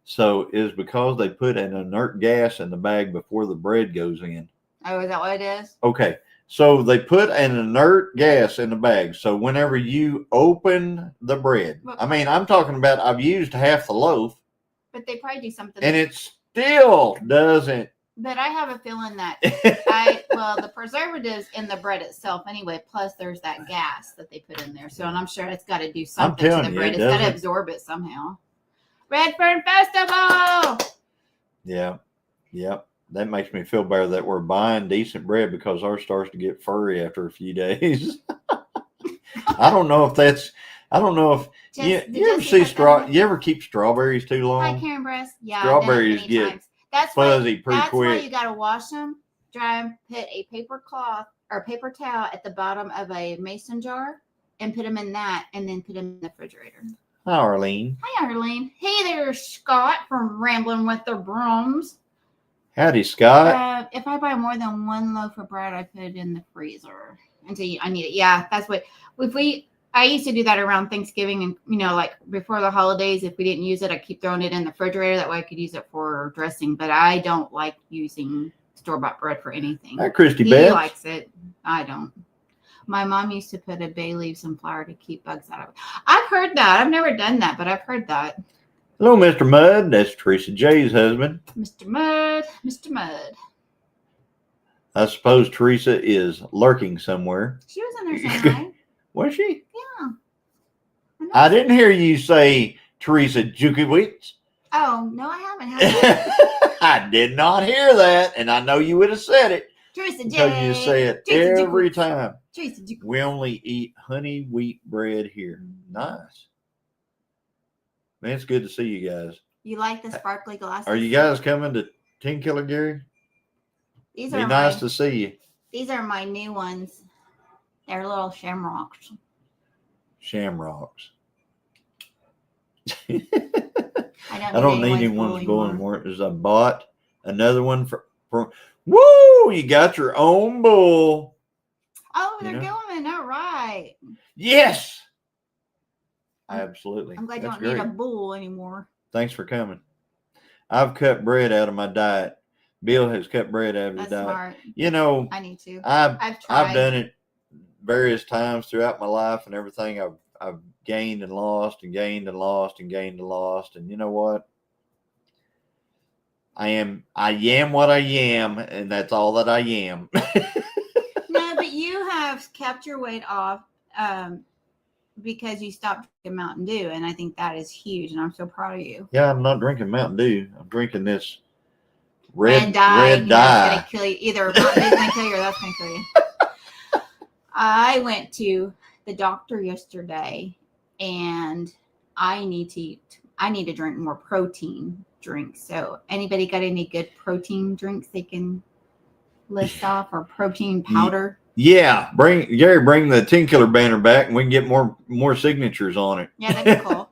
So it's because they put an inert gas in the bag before the bread goes in. Oh, is that what it is? Okay. So they put an inert gas in the bag. So whenever you open the bread, I'm talking about I've used half the loaf. But they probably do something. And it still doesn't. But I have a feeling that the preservatives in the bread itself anyway, plus there's that gas that they put in there. So and I'm sure it's got to do something to the bread. It's got to absorb it somehow. Redfern Festival! Yeah. Yep. That makes me feel better that we're buying decent bread because ours starts to get furry after a few days. I don't know if you ever see you ever keep strawberries too long? Hi, Karen Breast. Yeah, strawberries get fuzzy pretty quick. That's why you gotta wash them, dry them, put a paper cloth or paper towel at the bottom of a mason jar, and put them in that, and then put them in the refrigerator. Hi, Arlene. Hi, Arlene. Hey there, Scott from Rambling with the Brums. Howdy, Scott. If I buy more than one loaf of bread, I put it in the freezer until I need it. Yeah, that's what I used to do that around Thanksgiving, and like before the holidays. If we didn't use it, I keep throwing it in the refrigerator. That way, I could use it for dressing. But I don't like using store-bought bread for anything. Hi, Christy He Beth. likes it. I don't. My mom used to put a bay leaves and flour to keep bugs out of it. I've heard that. I've never done that, but I've heard that. Hello, Mr. Mudd. That's Teresa J's husband. Mr. Mudd. Mr. Mudd. I suppose Teresa is lurking somewhere. She was in there somewhere. Was she? Yeah. I didn't hear you say Teresa Jukiewicz. Oh, no, I haven't. I did not hear that, and I know you would have said it. Teresa J. Because you say it Teresa every time. Teresa J. We only eat honey wheat bread here. Nice. Man, it's good to see you guys. You like the sparkly glasses? Are you guys coming to 10 Killer Gary? These Be are nice to see you. These are my new ones. They're little shamrocks. Shamrocks. I don't need any ones going more because I bought another one for woo! You got your own bull. Oh, they're Gilliam. All right. Yes. Absolutely. I'm glad you don't need a bull anymore. Thanks for coming. I've cut bread out of my diet. Bill has cut bread out of his diet. Smart. I need to. I've done it various times throughout my life and everything. I've gained and lost and gained and lost and gained and lost. And you know what? I am what I am, and that's all that I am. No, but you have kept your weight off because you stopped drinking Mountain Dew, and I think that is huge, and I'm so proud of you. Yeah, I'm not drinking Mountain Dew. I'm drinking this Red dye. Red dye. It's gonna kill you. Either Mountain Dew's gonna kill you or that's gonna kill you. I went to the doctor yesterday, and I need to drink more protein drinks. So anybody got any good protein drinks they can list off, or protein powder? Yeah, bring the 10-killer banner back, and we can get more signatures on it. Yeah, that'd be cool.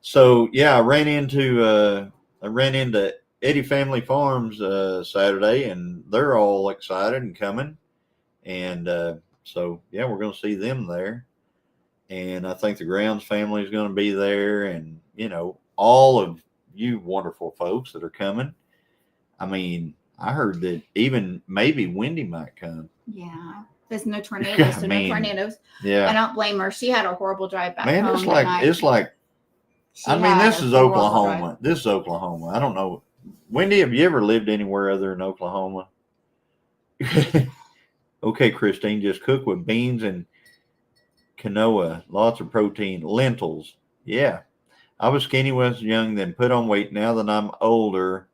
So yeah, I ran into Eddie Family Farms Saturday, and they're all excited and coming, and so yeah, we're going to see them there, and I think the Grounds family is going to be there, and all of you wonderful folks that are coming. I mean, I heard that even maybe Wendy might come. Yeah. There's no tornadoes, so no tornadoes. Yeah. I don't blame her. She had a horrible drive back home. It's like this is Oklahoma. Drive. This is Oklahoma. I don't know. Wendy, have you ever lived anywhere other than Oklahoma? Okay, Christine, just cook with beans and quinoa. Lots of protein. Lentils. Yeah. I was skinny when I was young, then put on weight. Now that I'm older,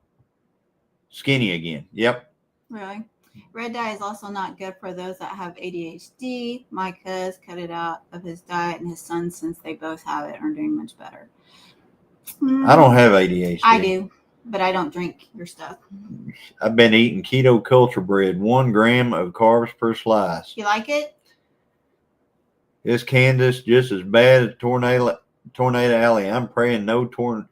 skinny again. Yep. Really? Red dye is also not good for those that have ADHD. My cuz cut it out of his diet, and his son, since they both have it, are doing much better. I don't have ADHD. I do, but I don't drink your stuff. I've been eating keto culture bread, 1 gram of carbs per slice. You like it? It's Candace, just as bad as Tornado Alley. I'm praying no tornadoes.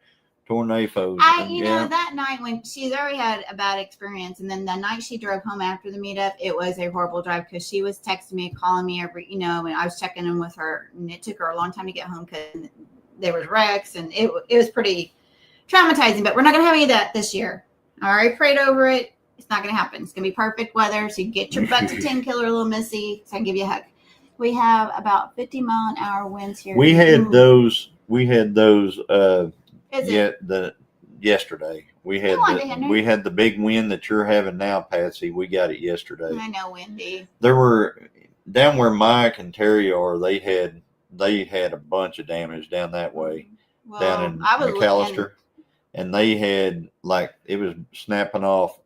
That night when she's already had a bad experience, and then the night she drove home after the meetup, it was a horrible drive because she was texting me, calling me and I was checking in with her, and it took her a long time to get home because there was wrecks, and it was pretty traumatizing. But we're not gonna have any of that this year. I already prayed over it. It's not gonna happen. It's gonna be perfect weather, so you can get your butt to 10-killer, little missy, so I can give you a hug. We have about 50-mile-an-hour winds here. We had those. Yesterday we had the big wind that you're having now, Patsy. We got it yesterday. I know, windy. There were down where Mike and Terry are. They had a bunch of damage down that way, down in McAllister, and they had it was snapping off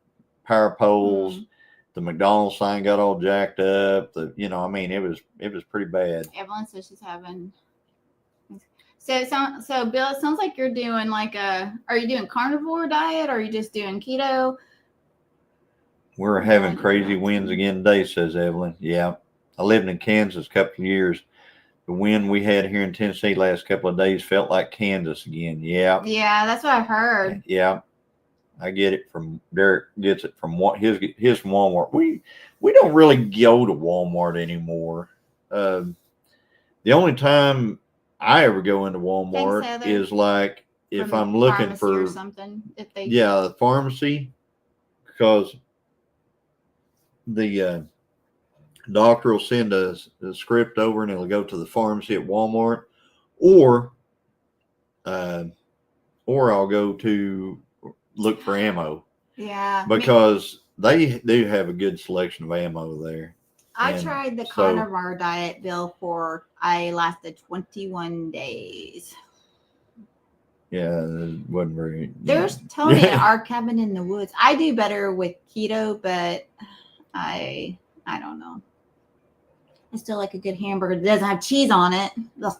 power poles. Mm-hmm. The McDonald's sign got all jacked up. It was pretty bad. Evelyn says she's having. So Bill, it sounds like you're doing are you doing carnivore diet, or are you just doing keto? We're having crazy winds again today, says Evelyn. Yeah. I lived in Kansas a couple of years. The wind we had here in Tennessee last couple of days felt like Kansas again. Yeah. Yeah, that's what I've heard. Yeah. I get it from Derek gets it from his Walmart. We don't really go to Walmart anymore. The only time I ever go into Walmart is if I'm looking for something. The pharmacy, because the doctor will send a script over and it'll go to the pharmacy at Walmart, or I'll go to look for ammo. Yeah, because they do have a good selection of ammo there. I tried the carnivore diet, Bill, I lasted 21 days. Yeah, it wasn't very. There's Tony at our cabin in the woods. I do better with keto, but I don't know. I still like a good hamburger that doesn't have cheese on it. Ugh.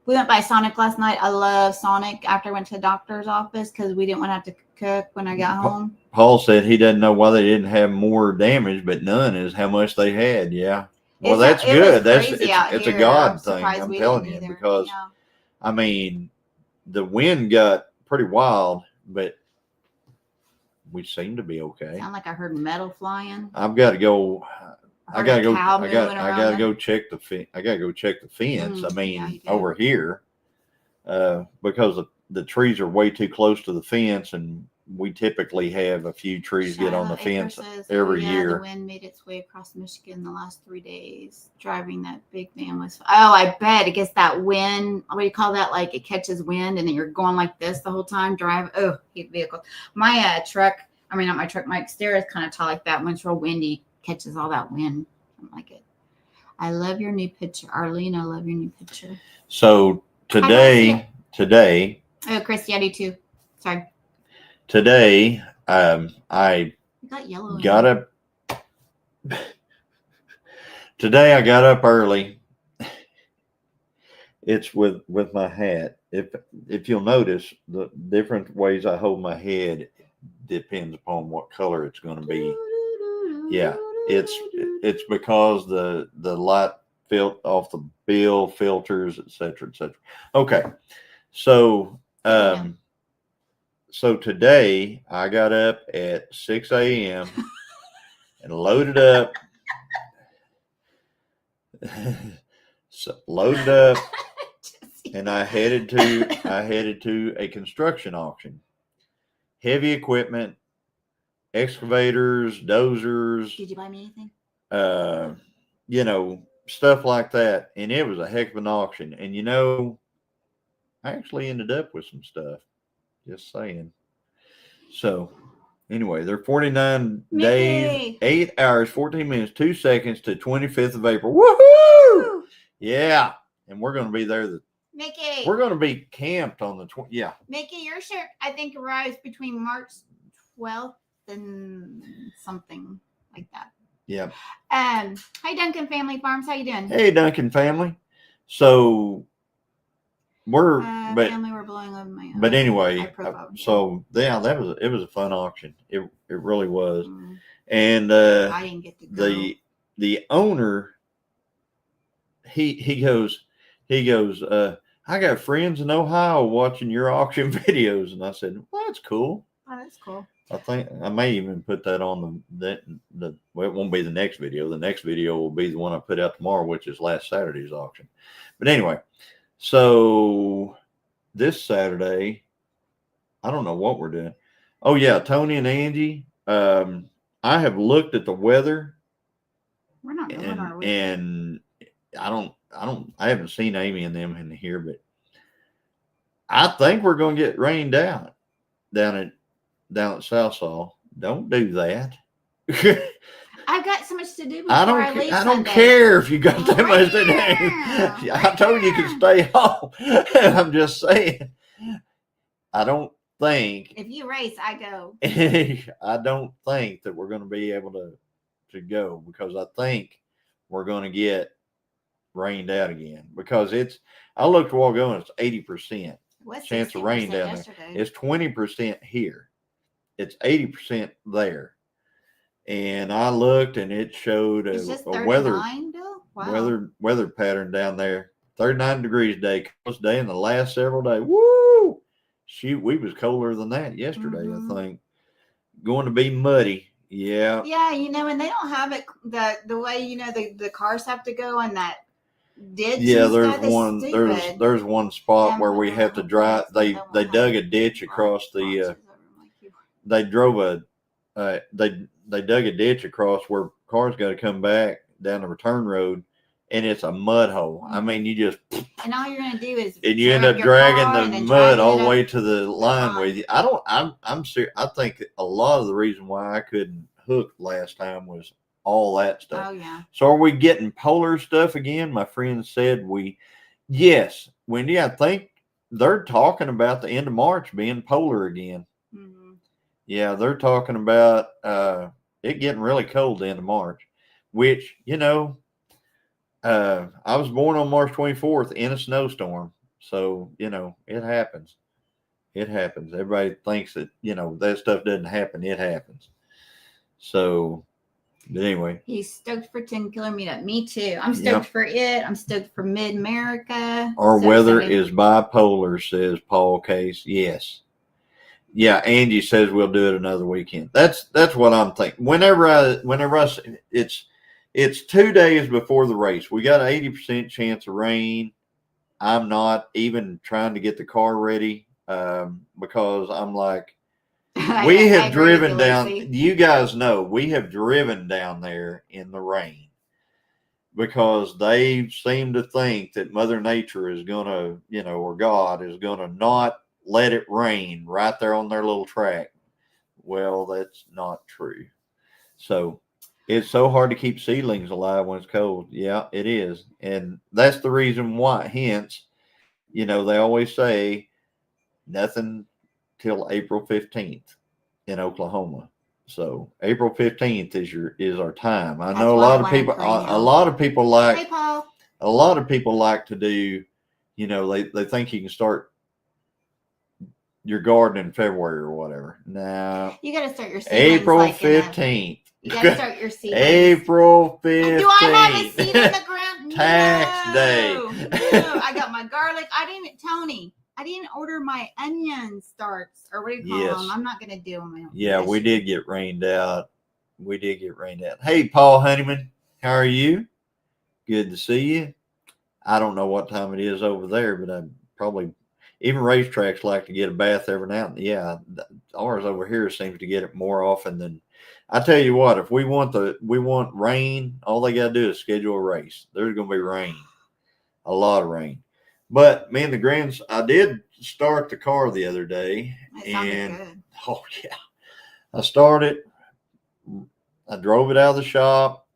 We went by Sonic last night. I love Sonic after I went to the doctor's office because we didn't want to have to cook when I got home. Paul said he doesn't know why they didn't have more damage, but none is how much they had. Yeah. Well, that's good. It's a God thing. I'm telling you, because I mean, the wind got pretty wild, but we seem to be okay. Sound like I heard metal flying. I've got to go. I gotta go check the fence. I gotta go check the fence. Over here, because the trees are way too close to the fence, and we typically have a few trees get on the fence every year. The wind made its way across Michigan the last 3 days. Driving that big van was. Oh, I bet it gets that wind. What do you call that? It catches wind, and then you're going like this the whole time. Hate vehicles. My truck. I mean, not my truck. My exterior is kind of tall like that. When it's real windy, catches all that wind. I don't like it. I love your new picture. Arlene, I love your new picture. So today, Oh, Christy, I do too. Sorry. Today, I You got yellow. got up. Today I got up early. It's with my hat. If you'll notice, the different ways I hold my head depends upon what color it's going to be. Yeah, it's because the light off the bill filters, etc., etc. Okay, so so today I got up at 6 a.m. and loaded up. Loaded up, and I headed to a construction auction. Heavy equipment, excavators, dozers. Did you buy me anything? Stuff like that. And it was a heck of an auction. And I actually ended up with some stuff. Just saying. So anyway, they're 49 days, 8 hours, 14 minutes, 2 seconds to 25th of April. Woohoo! Yeah. And we're going to be there. Mickey. We're going to be camped on the 20th. Yeah. Mickey, your shirt, I think, arrives between March 12th and something like that. Yeah. Hi, Duncan Family Farms. How you doing? Hey, Duncan family. So we're family, we're blowing up my. But anyway, so yeah, it was a fun auction. It really was. And I didn't get to go. The owner, he goes, I got friends in Ohio watching your auction videos, and I said, well, that's cool. Oh, that's cool. I think I may even put that on well, it won't be the next video. The next video will be the one I put out tomorrow, which is last Saturday's auction. But anyway, so this Saturday, I don't know what we're doing. Oh yeah, Tony and Angie. I have looked at the weather. We're not going, are we? And I haven't seen Amy and them in here, but I think we're going to get rained out down at Southall. Don't do that. I've got so much to do before I leave. I don't care if you got that much to do. I told you could stay home. I'm just saying. I don't think. If you race, I go. I don't think that we're going to be able to go, because I think we're going to get rained out again, because I looked a while ago and it's 80% chance of rain down there. It's 20% here. It's 80% there. And I looked and it showed a weather pattern down there. 39 degrees day, coolest day in the last several days. Woo! Shoot, we was colder than that yesterday, I think. Going to be muddy. Yeah. Yeah, and they don't have it the way the cars have to go on that ditch. Yeah, there's one spot where we have to drive. They dug a ditch across the they dug a ditch across where cars got to come back down the return road, and it's a mud hole. I mean, and all you're gonna do is you end up dragging the mud all the way to the line with you. I'm serious. I think a lot of the reason why I couldn't hook last time was all that stuff. Oh yeah. So are we getting polar stuff again? My friend said yes. Wendy, I think they're talking about the end of March being polar again. Mm-hmm. Yeah, they're talking about it getting really cold the end of March, which, I was born on March 24th in a snowstorm. So, it happens. It happens. Everybody thinks that, that stuff doesn't happen. It happens. So, but anyway. He's stoked for 10 Killer Meetup. Me too. I'm stoked for it. I'm stoked for Mid-America. Our weather is bipolar, says Paul Case. Yes. Yeah, Angie says we'll do it another weekend. That's what I'm thinking. Whenever I it's 2 days before the race. We got an 80% chance of rain. I'm not even trying to get the car ready because I'm like, we have driven down. You guys know we have driven down there in the rain because they seem to think that Mother Nature is gonna, or God is gonna not let it rain right there on their little track. Well, that's not true. So It's so hard to keep seedlings alive when it's cold. Yeah, it is. And that's the reason why. Hence, they always say nothing till April 15th in Oklahoma. So April 15th is our time. I That's know a why lot I of wanted people greenhouse. a lot of people Hey, Paul. like to do, they think you can start your garden in February or whatever. Now you got to start your seedlings April like 15th. You got to start your seedlings. April 15th. Do I have a seed in the ground? Tax day. No, I got my garlic. Tony, I didn't order my onion starts, or what do you call them? I'm not going to do them. Yeah, we did get rained out. Hey, Paul Honeyman, how are you? Good to see you. I don't know what time it is over there, but I probably, even racetracks like to get a bath every now and then. Yeah, ours over here seems to get it more often than. I tell you what, if we want rain, all they got to do is schedule a race. There's going to be rain, a lot of rain. But me and the I did start the car the other day. It sounded good. Oh yeah, I started. I drove it out of the shop.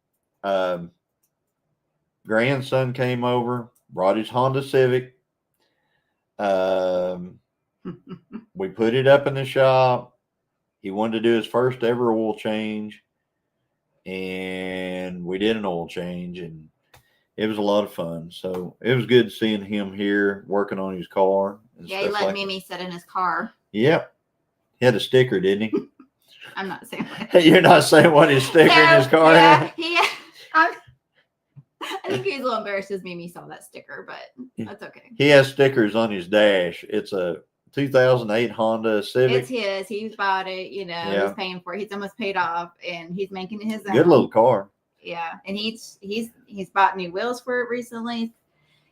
Grandson came over, brought his Honda Civic. We put it up in the shop. He wanted to do his first ever oil change, and we did an oil change, and it was a lot of fun. So it was good seeing him here working on his car. And yeah, he let Mimi sit in his car. Yep. He had a sticker, didn't he? I'm not saying what. You're not saying what his sticker in his car had? Yeah. I think he was a little embarrassed as Mimi saw that sticker, but that's okay. He has stickers on his dash. It's a 2008 Honda Civic. It's his. He's bought it, He's paying for it. He's almost paid off, and he's making it his own. Good little car. Yeah, and he's bought new wheels for it recently.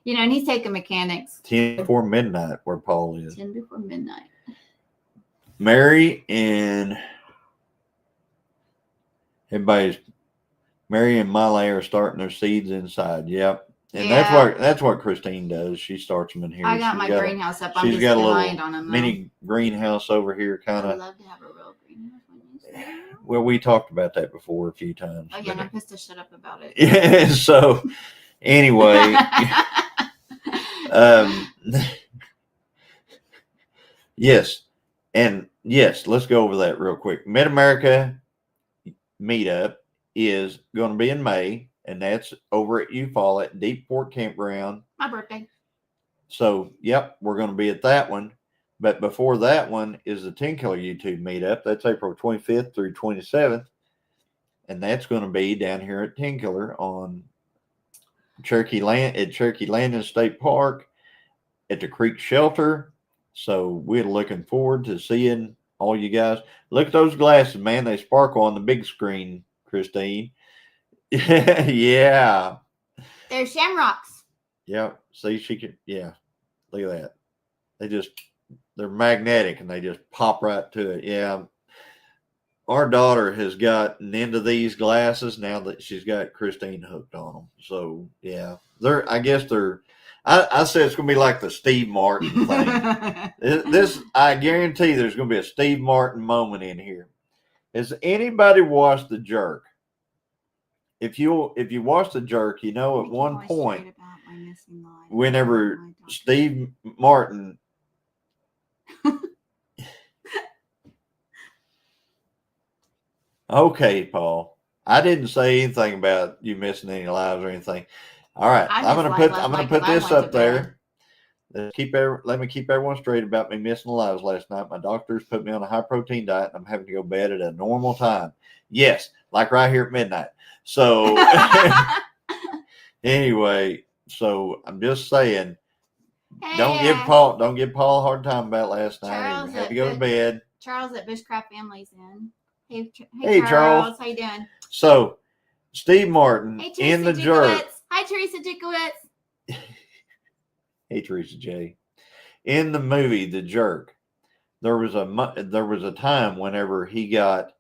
And he's taking mechanics. 10 before midnight, where Paul is. 10 before midnight. Mary and Miley are starting their seeds inside. Yep. And that's what Christine does. She starts them in here. I got my greenhouse up. I'm just behind on them. Mini greenhouse over here, kind of. I'd love to have a real greenhouse. Well, we talked about that before a few times. Oh yeah, and I'm pissed to shut up about it. Yeah. So, anyway, yes, and yes, let's go over that real quick. Mid America meetup is going to be in May, and that's over at Eufaula at Deep Fork Campground. My birthday. So, yep, we're going to be at that one. But before that one is the 10 Killer YouTube meetup. That's April 25th through 27th. And that's going to be down here at 10 Killer on Cherokee Landing State Park at the Creek Shelter. So we're looking forward to seeing all you guys. Look at those glasses, man. They sparkle on the big screen, Christine. Yeah. They're shamrocks. Yeah. See, she can, yeah. Look at that. They're magnetic and they just pop right to it. Yeah. Our daughter has gotten into these glasses now that she's got Christine hooked on them. So yeah, I said it's going to be like the Steve Martin thing. I guarantee there's going to be a Steve Martin moment in here. Has anybody watched The Jerk? If you watch The Jerk, at one point, whenever Steve Martin okay, Paul. I didn't say anything about you missing any lives or anything. All right, I'm gonna put this up there. Let me keep everyone straight about me missing lives last night. My doctors put me on a high protein diet, and I'm having to go to bed at a normal time. Yes, like right here at midnight. So anyway, so I'm just saying, don't give Paul a hard time about last night. He had to go to bed. Charles at Bushcraft Family's in. Hey, Charles. How you doing? So, Steve Martin in The Jerk. Hi, Teresa Dickwitz. Hey, Teresa J. In the movie The Jerk, there was a time whenever he got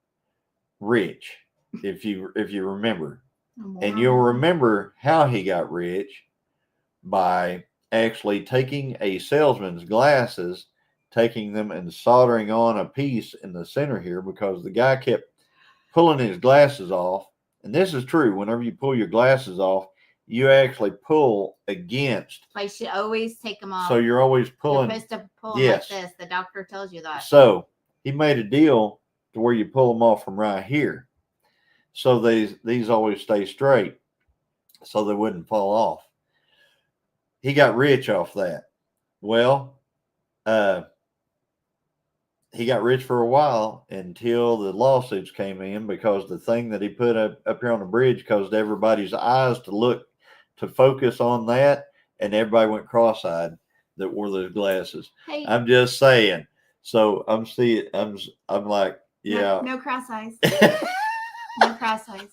rich, if you remember, and you'll remember how he got rich by actually taking a salesman's glasses, taking them and soldering on a piece in the center here, because the guy kept pulling his glasses off and this is true, whenever you pull your glasses off, you actually pull against. I should always take them off. So you're always You're pulling. supposed to pull them Yes. like this. The doctor tells you that. So he made a deal to where you pull them off from right here. So these always stay straight, so they wouldn't fall off. He got rich off that. Well, he got rich for a while until the lawsuits came in, because the thing that he put up here on the bridge caused everybody's eyes to focus on that, and everybody went cross-eyed that wore those glasses. Hey. I'm just saying. So I'm like, yeah. No cross eyes. No cross eyes.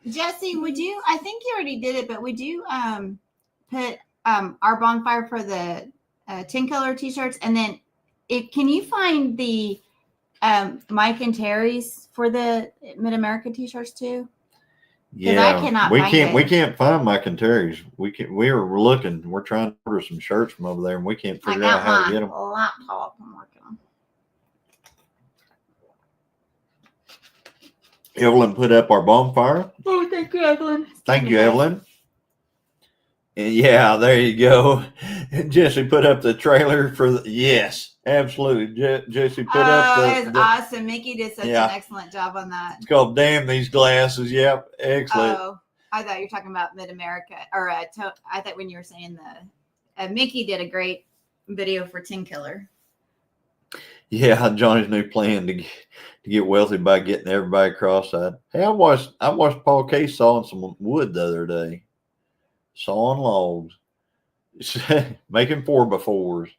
Jesse, I think you already did it, but would you put our bonfire for the 10 color t-shirts, and then can you find the Mike and Terry's for the Mid-America t-shirts too? Yeah, I cannot we find can't find Mike and Terry's. We're looking. We're trying to order some shirts from over there, and we can't figure out how to get them. Laptop I'm working on. Evelyn put up our bonfire. Oh, thank you, Evelyn. Thank you, Evelyn. And yeah, there you go. Jesse put up the trailer for yes, absolutely. Jesse put up it's awesome. Mickey did such an excellent job on that. It's called Damn These Glasses. Yep, excellent. Oh, I thought you were talking about Mid-America, or I thought when you were saying Mickey did a great video for 10 Killer. Yeah, Johnny's new plan to get wealthy by getting everybody cross-eyed. Hey, I watched Paul Case sawing some wood the other day. Sawing logs. Making 4x4s.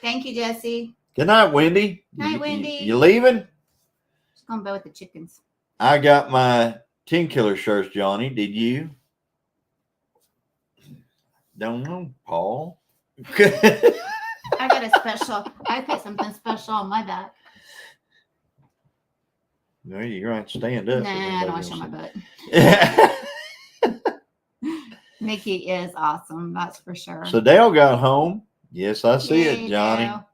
Thank you, Jesse. Good night, Wendy. Night, Wendy. You leaving? Just going to bed with the chickens. I got my 10 Killer shirts, Johnny. Did you? Don't know, Paul. I got a special. I put something special on my back. No, you're going to have to stand up. Nah, I don't want to show my butt. Mickey is awesome, that's for sure. So Dale got home. Yes, I see it, Johnny. Dale.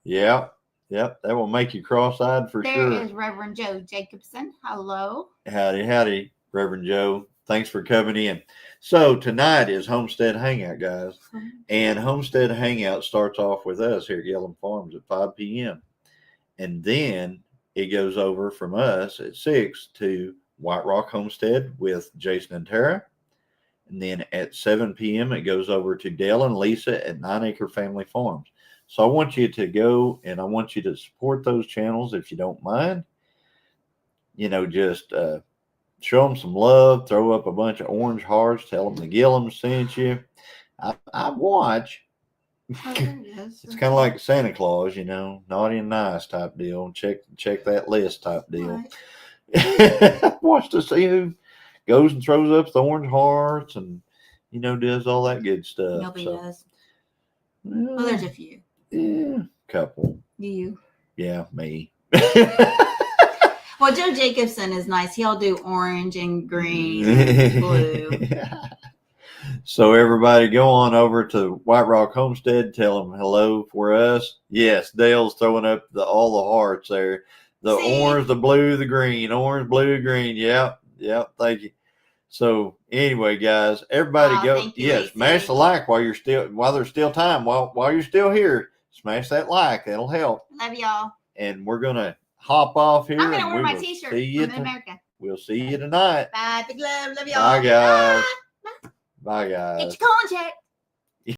Yep. That will make you cross-eyed for sure. There is Reverend Joe Jacobson. Hello. Howdy, Reverend Joe. Thanks for coming in. So tonight is Homestead Hangout, guys. And Homestead Hangout starts off with us here at Gilliam Farms at 5 p.m. And then it goes over from us at 6 to White Rock Homestead with Jason and Tara. And then at 7 p.m., it goes over to Dale and Lisa at 9 Acre Family Farms. So I want you to go, and I want you to support those channels if you don't mind. Just show them some love, throw up a bunch of orange hearts, tell them the Gilliam sent you. I watch. Oh, there it is. It's kind of like Santa Claus, naughty and nice type deal. Check that list type deal. Right. Watch to see who goes and throws up the orange hearts and, does all that good stuff. Nobody does. Well, there's a few. Yeah, couple. You. Yeah, me. Well, Joe Jacobson is nice. He'll do orange and green and blue. So everybody go on over to White Rock Homestead. Tell them hello for us. Yes, Dale's throwing up all the hearts there. The orange, the blue, the green. Orange, blue, green. Yep. Thank you. So anyway, guys, everybody go. Yes, smash the like while there's still time. While you're still here, smash that like. That'll help. Love y'all. And we're gonna hop off here. I'm gonna wear my t-shirt from America. We'll see you tonight. Bye, big love. Love y'all. Bye, guys. Bye, guys. Get your contract.